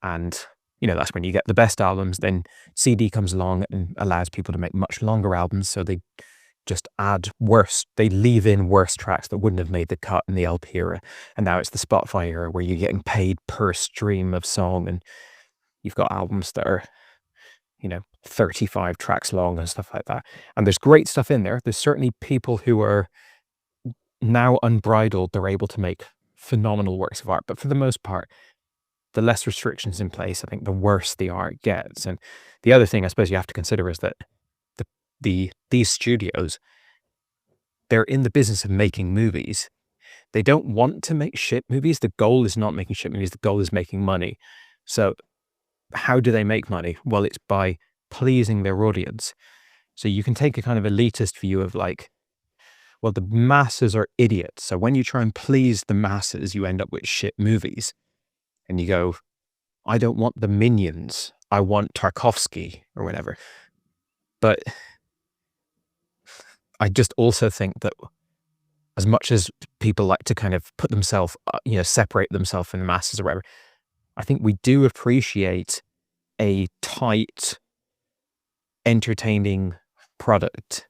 And, that's when you get the best albums. Then CD comes along and allows people to make much longer albums. So they just they leave in worse tracks that wouldn't have made the cut in the LP era. And now it's the Spotify era where you're getting paid per stream of song. And you've got albums that are, 35 tracks long and stuff like that. And there's great stuff in there. There's certainly people who are now unbridled. They're able to make phenomenal works of art. But for the most part, the less restrictions in place, I think the worse the art gets. And the other thing I suppose you have to consider is that these studios, they're in the business of making movies. They don't want to make shit movies. The goal is not making shit movies. The goal is making money. So how do they make money? Well, it's by pleasing their audience. So you can take a kind of elitist view of like, well, the masses are idiots. So when you try and please the masses, you end up with shit movies. And you go, I don't want the Minions. I want Tarkovsky or whatever. But I just also think that as much as people like to kind of put themselves, separate themselves from the masses or whatever, I think we do appreciate a tight, entertaining product.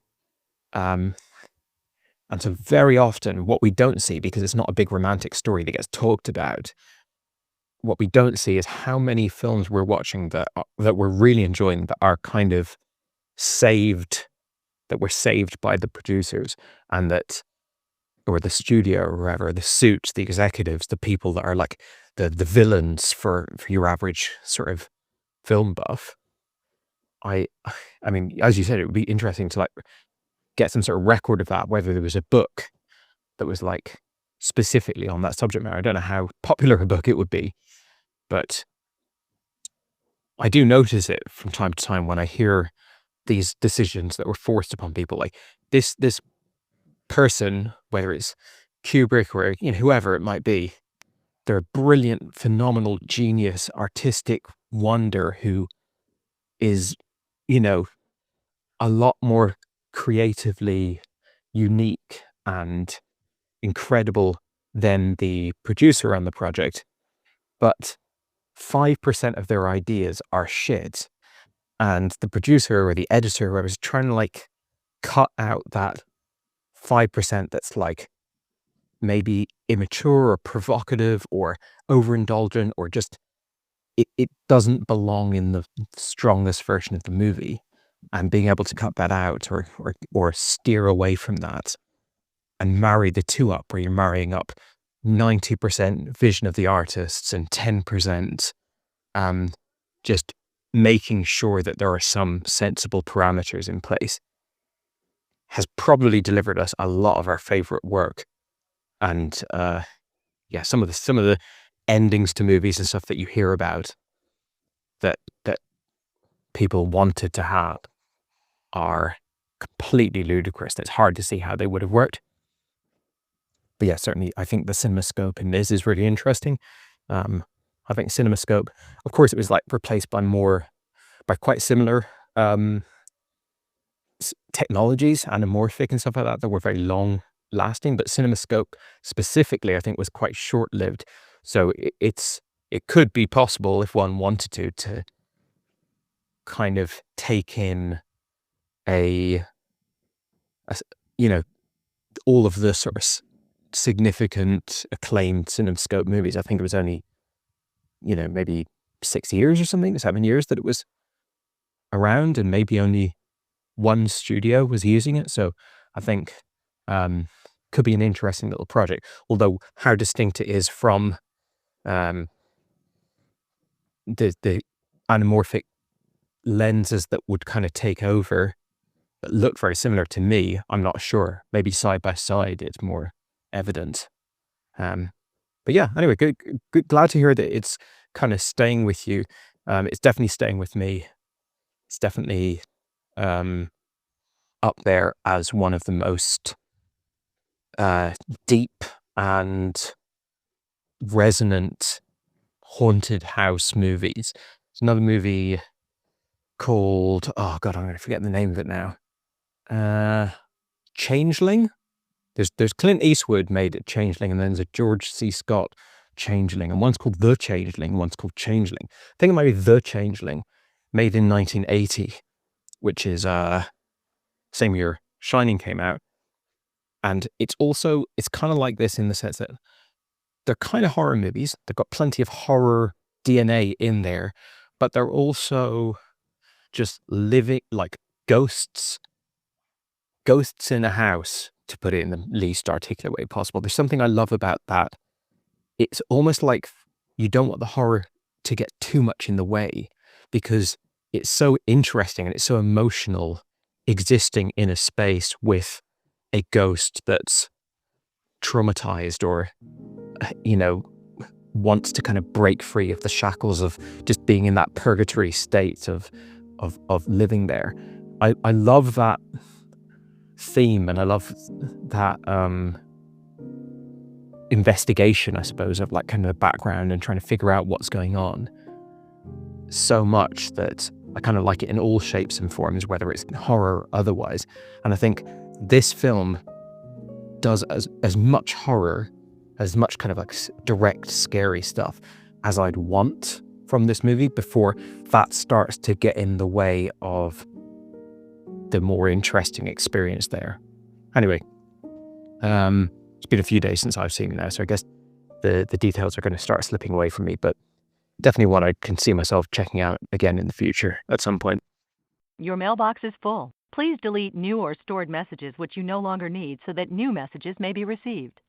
And so very often what we don't see, because it's not a big romantic story that gets talked about, what we don't see is how many films we're watching that we're really enjoying that are kind of saved, that were saved by the producers and that, or the studio or wherever, the suits, the executives, the people that are like the villains for your average sort of film buff. I mean, as you said, it would be interesting to like get some sort of record of that, whether there was a book that was like specifically on that subject matter. I don't know how popular a book it would be, but I do notice it from time to time when I hear these decisions that were forced upon people. Like this person, whether it's Kubrick or whoever it might be, they're a brilliant, phenomenal genius, artistic wonder who is, a lot more creatively unique and incredible than the producer on the project. But 5% of their ideas are shit. And the producer or the editor, whoever's trying to cut out that 5% that's maybe immature or provocative or overindulgent, or just it doesn't belong in the strongest version of the movie, and being able to cut that out or steer away from that and marry the two up, where you're marrying up 90% vision of the artists and 10% just making sure that there are some sensible parameters in place, has probably delivered us a lot of our favorite work. And some of the endings to movies and stuff that you hear about that people wanted to have are completely ludicrous. It's hard to see how they would have worked. But yeah, certainly I think the CinemaScope in this is really interesting. I think CinemaScope, of course, it was replaced by quite similar technologies, anamorphic and stuff like that were very long lasting, but CinemaScope specifically I think was quite short lived. So it could be possible, if one wanted to kind of take in all of the sort of significant acclaimed CinemaScope movies. I think it was only maybe 6 years or something, 7 years that it was around, and maybe only one studio was using it. So I think could be an interesting little project, although how distinct it is from the anamorphic lenses that would kind of take over that look very similar to me, I'm not sure. Maybe side by side it's more evident. But yeah, anyway, good, glad to hear that it's kind of staying with you. It's definitely staying with me. It's definitely up there as one of the most deep and resonant haunted house movies. There's another movie called, oh god, I'm going to forget the name of it now. Changeling. There's Clint Eastwood made it Changeling, and then there's a George C. Scott Changeling, and one's called The Changeling, one's called Changeling. I think it might be The Changeling, made in 1980, which is same year Shining came out. And it's kind of like this in the sense that they're kind of horror movies. They've got plenty of horror DNA in there, but they're also just living like ghosts in a house, to put it in the least articulate way possible. There's something I love about that. It's almost like you don't want the horror to get too much in the way, because it's so interesting and it's so emotional existing in a space with a ghost that's traumatized or, wants to kind of break free of the shackles of just being in that purgatory state of living there. I love that theme, and I love that investigation, I suppose, of like kind of the background and trying to figure out what's going on so much that I kind of like it in all shapes and forms, whether it's horror or otherwise. And I think this film does as much horror, as much kind of like direct scary stuff as I'd want from this movie before that starts to get in the way of the more interesting experience there. Anyway, it's been a few days since I've seen it now, so I guess the details are going to start slipping away from me, but definitely one I can see myself checking out again in the future at some point. Your mailbox is full. Please delete new or stored messages which you no longer need so that new messages may be received.